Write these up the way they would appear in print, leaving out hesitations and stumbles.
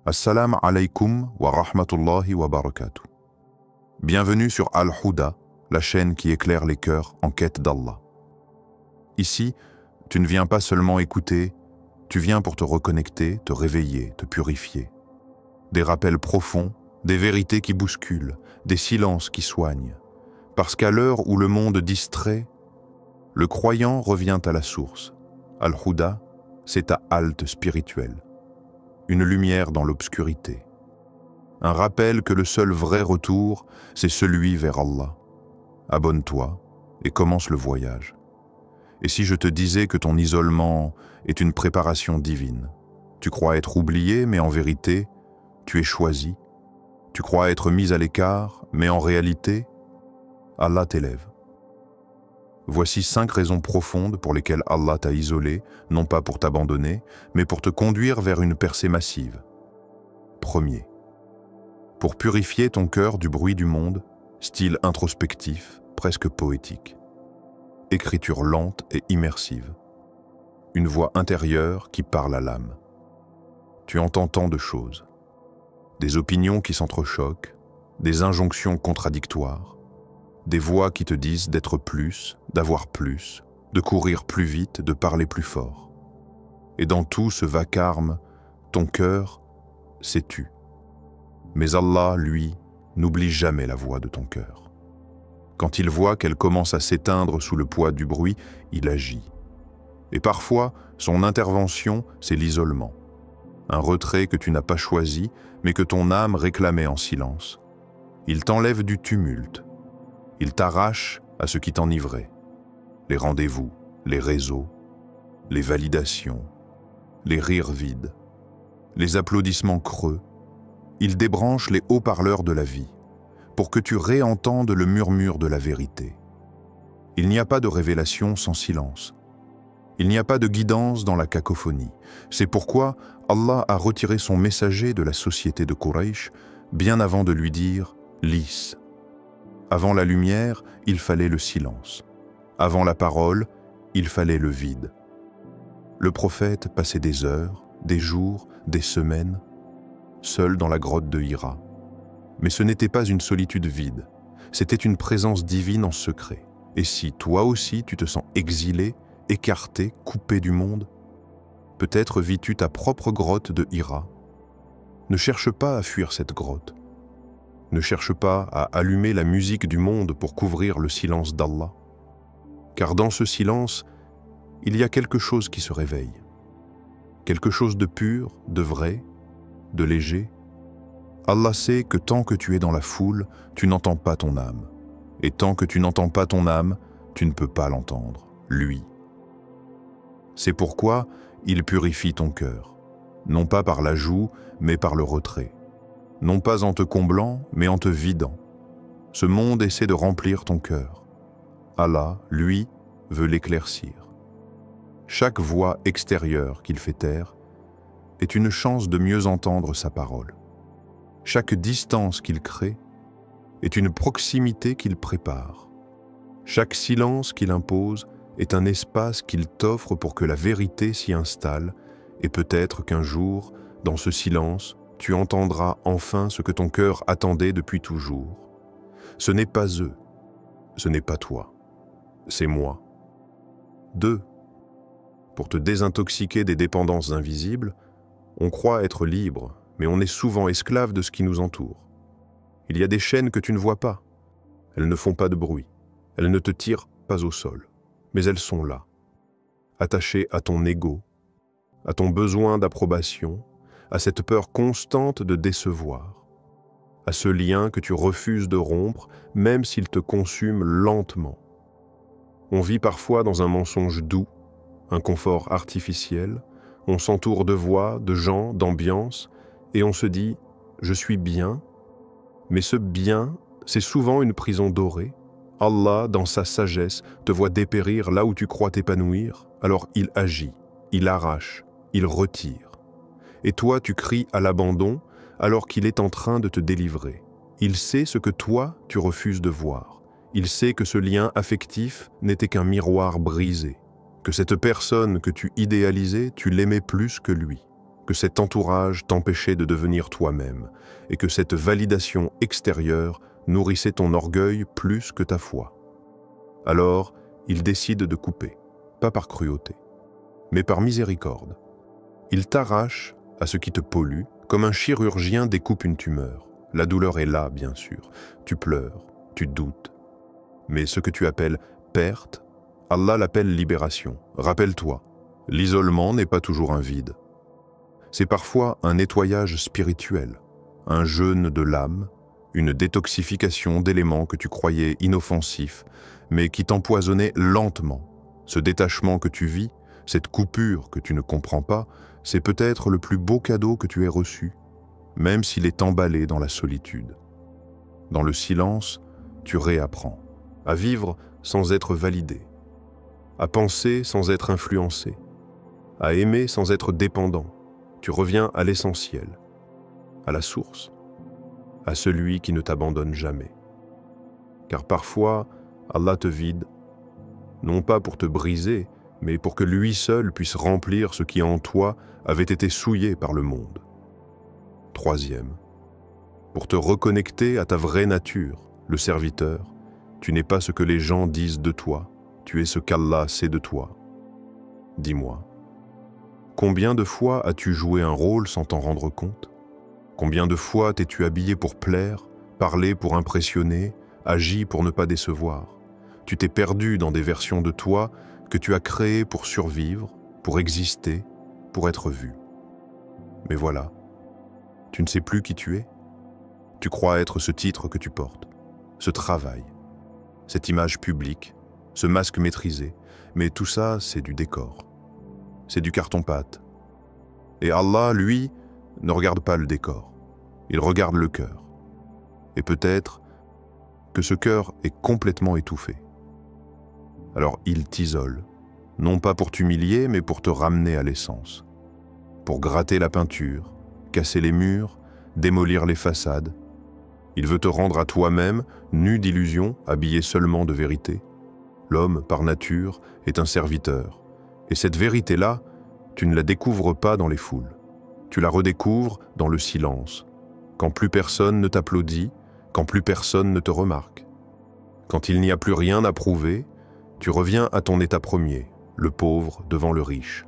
Assalamu alaikum wa rahmatullahi wa barakatuh. Bienvenue sur Al-Huda, la chaîne qui éclaire les cœurs en quête d'Allah. Ici, tu ne viens pas seulement écouter, tu viens pour te reconnecter, te réveiller, te purifier. Des rappels profonds, des vérités qui bousculent, des silences qui soignent. Parce qu'à l'heure où le monde distrait, le croyant revient à la source. Al-Huda, c'est ta halte spirituelle. Une lumière dans l'obscurité. Un rappel que le seul vrai retour, c'est celui vers Allah. Abonne-toi et commence le voyage. Et si je te disais que ton isolement est une préparation divine, tu crois être oublié, mais en vérité, tu es choisi. Tu crois être mis à l'écart, mais en réalité, Allah t'élève. Voici 5 raisons profondes pour lesquelles Allah t'a isolé, non pas pour t'abandonner, mais pour te conduire vers une percée massive. Premier, pour purifier ton cœur du bruit du monde, style introspectif, presque poétique. Écriture lente et immersive. Une voix intérieure qui parle à l'âme. Tu entends tant de choses. Des opinions qui s'entrechoquent, des injonctions contradictoires, des voix qui te disent d'être plus, d'avoir plus, de courir plus vite, de parler plus fort. Et dans tout ce vacarme, ton cœur, c'est tu. Mais Allah, lui, n'oublie jamais la voix de ton cœur. Quand il voit qu'elle commence à s'éteindre sous le poids du bruit, il agit. Et parfois, son intervention, c'est l'isolement. Un retrait que tu n'as pas choisi, mais que ton âme réclamait en silence. Il t'enlève du tumulte. Il t'arrache à ce qui t'enivrait. Les rendez-vous, les réseaux, les validations, les rires vides, les applaudissements creux. Il débranche les haut-parleurs de la vie pour que tu réentendes le murmure de la vérité. Il n'y a pas de révélation sans silence. Il n'y a pas de guidance dans la cacophonie. C'est pourquoi Allah a retiré son messager de la société de Quraysh bien avant de lui dire « lisse ». Avant la lumière, il fallait le silence. Avant la parole, il fallait le vide. Le prophète passait des heures, des jours, des semaines, seul dans la grotte de Hira. Mais ce n'était pas une solitude vide, c'était une présence divine en secret. Et si toi aussi tu te sens exilé, écarté, coupé du monde, peut-être vis-tu ta propre grotte de Hira. Ne cherche pas à fuir cette grotte. Ne cherche pas à allumer la musique du monde pour couvrir le silence d'Allah. Car dans ce silence, il y a quelque chose qui se réveille. Quelque chose de pur, de vrai, de léger. Allah sait que tant que tu es dans la foule, tu n'entends pas ton âme. Et tant que tu n'entends pas ton âme, tu ne peux pas l'entendre, lui. C'est pourquoi il purifie ton cœur, non pas par l'ajout, mais par le retrait. Non pas en te comblant, mais en te vidant. Ce monde essaie de remplir ton cœur. Allah, lui, veut l'éclaircir. Chaque voix extérieure qu'il fait taire est une chance de mieux entendre sa parole. Chaque distance qu'il crée est une proximité qu'il prépare. Chaque silence qu'il impose est un espace qu'il t'offre pour que la vérité s'y installe, et peut-être qu'un jour, dans ce silence, tu entendras enfin ce que ton cœur attendait depuis toujours. Ce n'est pas eux, ce n'est pas toi, c'est moi. 2. Pour te désintoxiquer des dépendances invisibles, on croit être libre, mais on est souvent esclave de ce qui nous entoure. Il y a des chaînes que tu ne vois pas. Elles ne font pas de bruit, elles ne te tirent pas au sol, mais elles sont là, attachées à ton ego, à ton besoin d'approbation, à cette peur constante de décevoir, à ce lien que tu refuses de rompre, même s'il te consume lentement. On vit parfois dans un mensonge doux, un confort artificiel, on s'entoure de voix, de gens, d'ambiance, et on se dit « je suis bien », mais ce bien, c'est souvent une prison dorée. Allah, dans sa sagesse, te voit dépérir là où tu crois t'épanouir, alors il agit, il arrache, il retire. Et toi, tu cries à l'abandon alors qu'il est en train de te délivrer. Il sait ce que toi, tu refuses de voir. Il sait que ce lien affectif n'était qu'un miroir brisé, que cette personne que tu idéalisais, tu l'aimais plus que lui, que cet entourage t'empêchait de devenir toi-même et que cette validation extérieure nourrissait ton orgueil plus que ta foi. Alors, il décide de couper, pas par cruauté, mais par miséricorde. Il t'arrache à ce qui te pollue, comme un chirurgien découpe une tumeur. La douleur est là, bien sûr. Tu pleures, tu doutes. Mais ce que tu appelles perte, Allah l'appelle libération. Rappelle-toi, l'isolement n'est pas toujours un vide. C'est parfois un nettoyage spirituel, un jeûne de l'âme, une détoxification d'éléments que tu croyais inoffensifs, mais qui t'empoisonnaient lentement. Ce détachement que tu vis, cette coupure que tu ne comprends pas, c'est peut-être le plus beau cadeau que tu aies reçu, même s'il est emballé dans la solitude. Dans le silence, tu réapprends à vivre sans être validé, à penser sans être influencé, à aimer sans être dépendant. Tu reviens à l'essentiel, à la source, à celui qui ne t'abandonne jamais. Car parfois, Allah te vide, non pas pour te briser, mais pour que lui seul puisse remplir ce qui en toi avait été souillé par le monde. Troisième, pour te reconnecter à ta vraie nature, le serviteur, tu n'es pas ce que les gens disent de toi, tu es ce qu'Allah sait de toi. Dis-moi, combien de fois as-tu joué un rôle sans t'en rendre compte? Combien de fois t'es-tu habillé pour plaire, parlé pour impressionner, agi pour ne pas décevoir? Tu t'es perdu dans des versions de toi que tu as créées pour survivre, pour exister, pour être vu. Mais voilà, tu ne sais plus qui tu es. Tu crois être ce titre que tu portes, ce travail, cette image publique, ce masque maîtrisé. Mais tout ça, c'est du décor. C'est du carton-pâte. Et Allah, lui, ne regarde pas le décor. Il regarde le cœur. Et peut-être que ce cœur est complètement étouffé. Alors il t'isole, non pas pour t'humilier, mais pour te ramener à l'essence. Pour gratter la peinture, casser les murs, démolir les façades. Il veut te rendre à toi-même, nu d'illusions, habillé seulement de vérité. L'homme, par nature, est un serviteur. Et cette vérité-là, tu ne la découvres pas dans les foules. Tu la redécouvres dans le silence, quand plus personne ne t'applaudit, quand plus personne ne te remarque. Quand il n'y a plus rien à prouver, tu reviens à ton état premier, le pauvre devant le riche,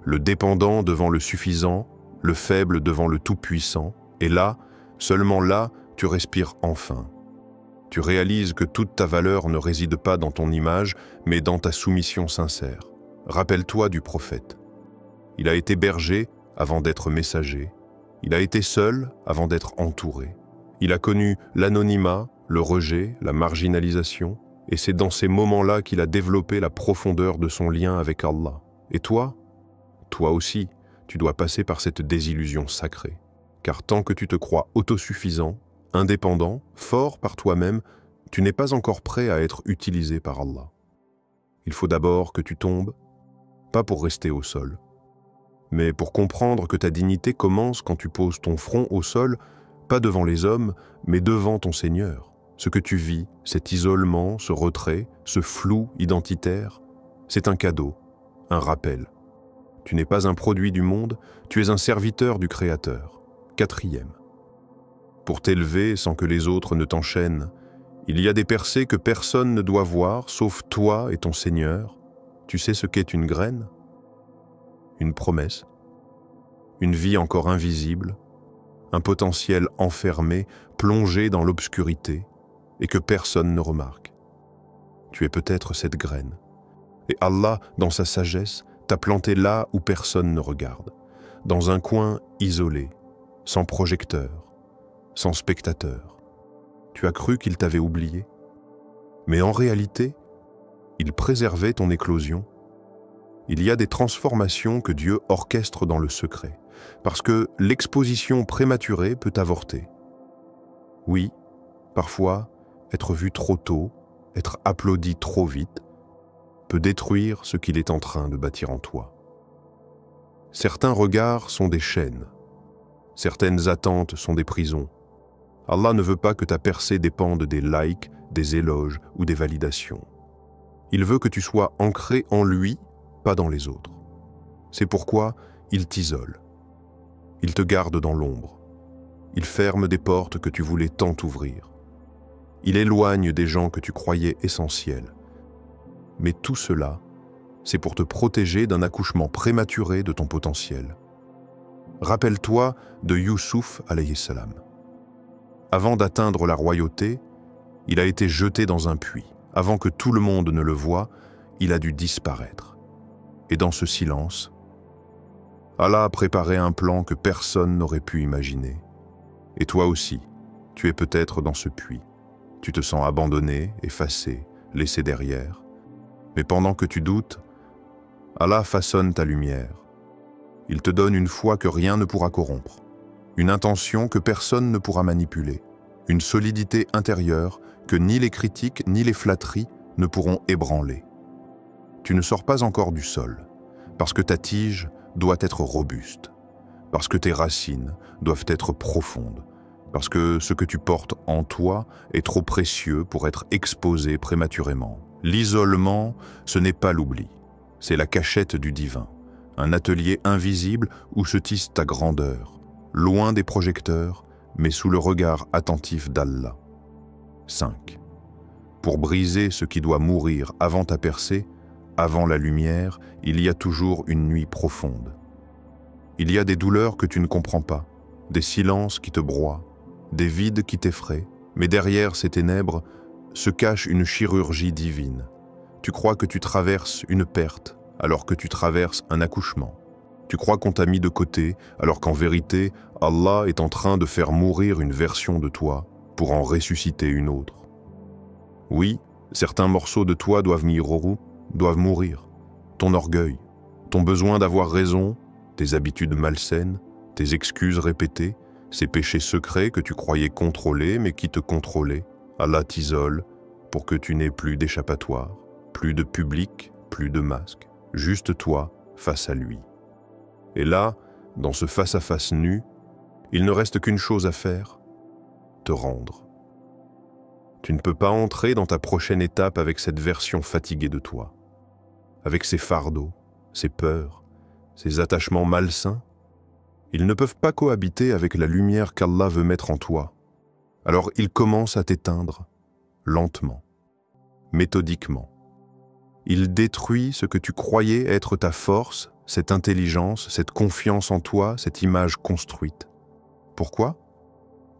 le dépendant devant le suffisant, le faible devant le tout-puissant, et là, seulement là, tu respires enfin. Tu réalises que toute ta valeur ne réside pas dans ton image, mais dans ta soumission sincère. Rappelle-toi du prophète. Il a été berger avant d'être messager. Il a été seul avant d'être entouré. Il a connu l'anonymat, le rejet, la marginalisation, et c'est dans ces moments-là qu'il a développé la profondeur de son lien avec Allah. Et toi aussi, tu dois passer par cette désillusion sacrée. Car tant que tu te crois autosuffisant, indépendant, fort par toi-même, tu n'es pas encore prêt à être utilisé par Allah. Il faut d'abord que tu tombes, pas pour rester au sol, mais pour comprendre que ta dignité commence quand tu poses ton front au sol, pas devant les hommes, mais devant ton Seigneur. Ce que tu vis, cet isolement, ce retrait, ce flou identitaire, c'est un cadeau, un rappel. Tu n'es pas un produit du monde, tu es un serviteur du Créateur. Quatrième. Pour t'élever sans que les autres ne t'enchaînent, il y a des percées que personne ne doit voir, sauf toi et ton Seigneur. Tu sais ce qu'est une graine? Une promesse, une vie encore invisible, un potentiel enfermé, plongé dans l'obscurité, et que personne ne remarque. Tu es peut-être cette graine. Et Allah, dans sa sagesse, t'a planté là où personne ne regarde, dans un coin isolé, sans projecteur, sans spectateur. Tu as cru qu'il t'avait oublié, mais en réalité, il préservait ton éclosion. Il y a des transformations que Dieu orchestre dans le secret, parce que l'exposition prématurée peut avorter. Oui, parfois, être vu trop tôt, être applaudi trop vite, peut détruire ce qu'il est en train de bâtir en toi. Certains regards sont des chaînes, certaines attentes sont des prisons. Allah ne veut pas que ta percée dépende des likes, des éloges ou des validations. Il veut que tu sois ancré en lui, pas dans les autres. C'est pourquoi il t'isole. Il te garde dans l'ombre. Il ferme des portes que tu voulais tant ouvrir. Il éloigne des gens que tu croyais essentiels. Mais tout cela, c'est pour te protéger d'un accouchement prématuré de ton potentiel. Rappelle-toi de Youssouf alayhi salam. Avant d'atteindre la royauté, il a été jeté dans un puits. Avant que tout le monde ne le voie, il a dû disparaître. Et dans ce silence, Allah a préparé un plan que personne n'aurait pu imaginer. Et toi aussi, tu es peut-être dans ce puits. Tu te sens abandonné, effacé, laissé derrière. Mais pendant que tu doutes, Allah façonne ta lumière. Il te donne une foi que rien ne pourra corrompre, une intention que personne ne pourra manipuler, une solidité intérieure que ni les critiques ni les flatteries ne pourront ébranler. Tu ne sors pas encore du sol, parce que ta tige doit être robuste, parce que tes racines doivent être profondes, parce que ce que tu portes en toi est trop précieux pour être exposé prématurément. L'isolement, ce n'est pas l'oubli, c'est la cachette du divin, un atelier invisible où se tisse ta grandeur, loin des projecteurs, mais sous le regard attentif d'Allah. 5. Pour briser ce qui doit mourir avant ta percée, avant la lumière, il y a toujours une nuit profonde. Il y a des douleurs que tu ne comprends pas, des silences qui te broient, des vides qui t'effraient, mais derrière ces ténèbres se cache une chirurgie divine. Tu crois que tu traverses une perte, alors que tu traverses un accouchement. Tu crois qu'on t'a mis de côté, alors qu'en vérité, Allah est en train de faire mourir une version de toi pour en ressusciter une autre. Oui, certains morceaux de toi doivent mourir. Ton orgueil, ton besoin d'avoir raison, tes habitudes malsaines, tes excuses répétées, ces péchés secrets que tu croyais contrôler mais qui te contrôlaient. Allah t'isole pour que tu n'aies plus d'échappatoire, plus de public, plus de masque, juste toi face à lui. Et là, dans ce face-à-face nu, il ne reste qu'une chose à faire, te rendre. Tu ne peux pas entrer dans ta prochaine étape avec cette version fatiguée de toi, avec ses fardeaux, ses peurs, ses attachements malsains. Ils ne peuvent pas cohabiter avec la lumière qu'Allah veut mettre en toi. Alors il commence à t'éteindre, lentement, méthodiquement. Il détruit ce que tu croyais être ta force, cette intelligence, cette confiance en toi, cette image construite. Pourquoi ?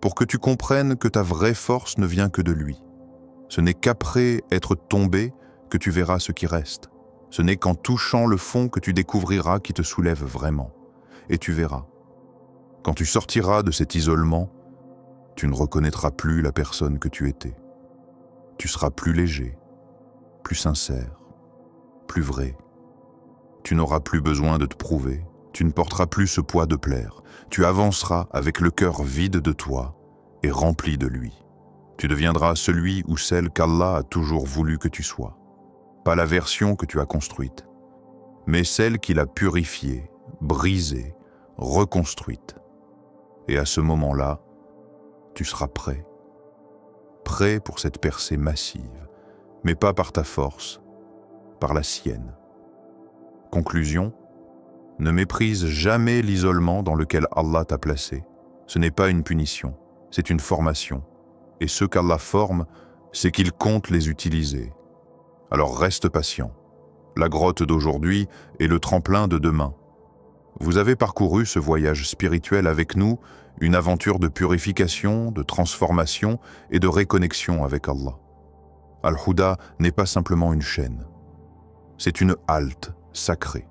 Pour que tu comprennes que ta vraie force ne vient que de lui. Ce n'est qu'après être tombé que tu verras ce qui reste. Ce n'est qu'en touchant le fond que tu découvriras qui te soulève vraiment. Et tu verras. Quand tu sortiras de cet isolement, tu ne reconnaîtras plus la personne que tu étais. Tu seras plus léger, plus sincère, plus vrai. Tu n'auras plus besoin de te prouver, tu ne porteras plus ce poids de plaire. Tu avanceras avec le cœur vide de toi et rempli de lui. Tu deviendras celui ou celle qu'Allah a toujours voulu que tu sois. Pas la version que tu as construite, mais celle qu'il a purifiée, brisée, reconstruite. Et à ce moment-là, tu seras prêt. Prêt pour cette percée massive, mais pas par ta force, par la sienne. Conclusion, ne méprise jamais l'isolement dans lequel Allah t'a placé. Ce n'est pas une punition, c'est une formation. Et ceux qu'Allah forme, c'est qu'il compte les utiliser. Alors reste patient. La grotte d'aujourd'hui est le tremplin de demain. Vous avez parcouru ce voyage spirituel avec nous, une aventure de purification, de transformation et de réconnexion avec Allah. Al-Houda n'est pas simplement une chaîne. C'est une halte sacrée.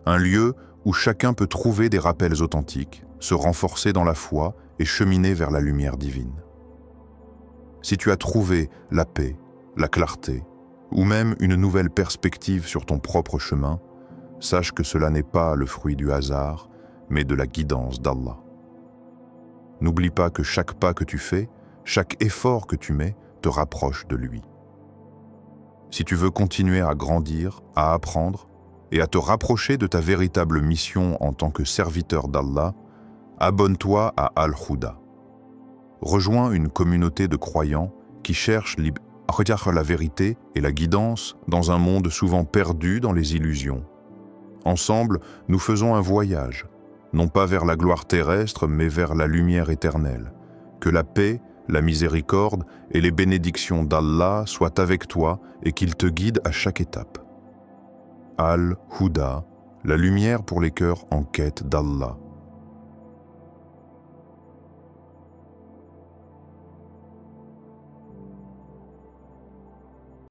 Un lieu où chacun peut trouver des rappels authentiques, se renforcer dans la foi et cheminer vers la lumière divine. Si tu as trouvé la paix, la clarté, ou même une nouvelle perspective sur ton propre chemin, sache que cela n'est pas le fruit du hasard, mais de la guidance d'Allah. N'oublie pas que chaque pas que tu fais, chaque effort que tu mets, te rapproche de lui. Si tu veux continuer à grandir, à apprendre et à te rapprocher de ta véritable mission en tant que serviteur d'Allah, abonne-toi à Al-Houda. Rejoins une communauté de croyants qui cherchent la vérité et la guidance dans un monde souvent perdu dans les illusions. Ensemble, nous faisons un voyage non pas vers la gloire terrestre, mais vers la lumière éternelle. Que la paix, la miséricorde et les bénédictions d'Allah soient avec toi et qu'il te guide à chaque étape. Al-Huda, la lumière pour les cœurs en quête d'Allah.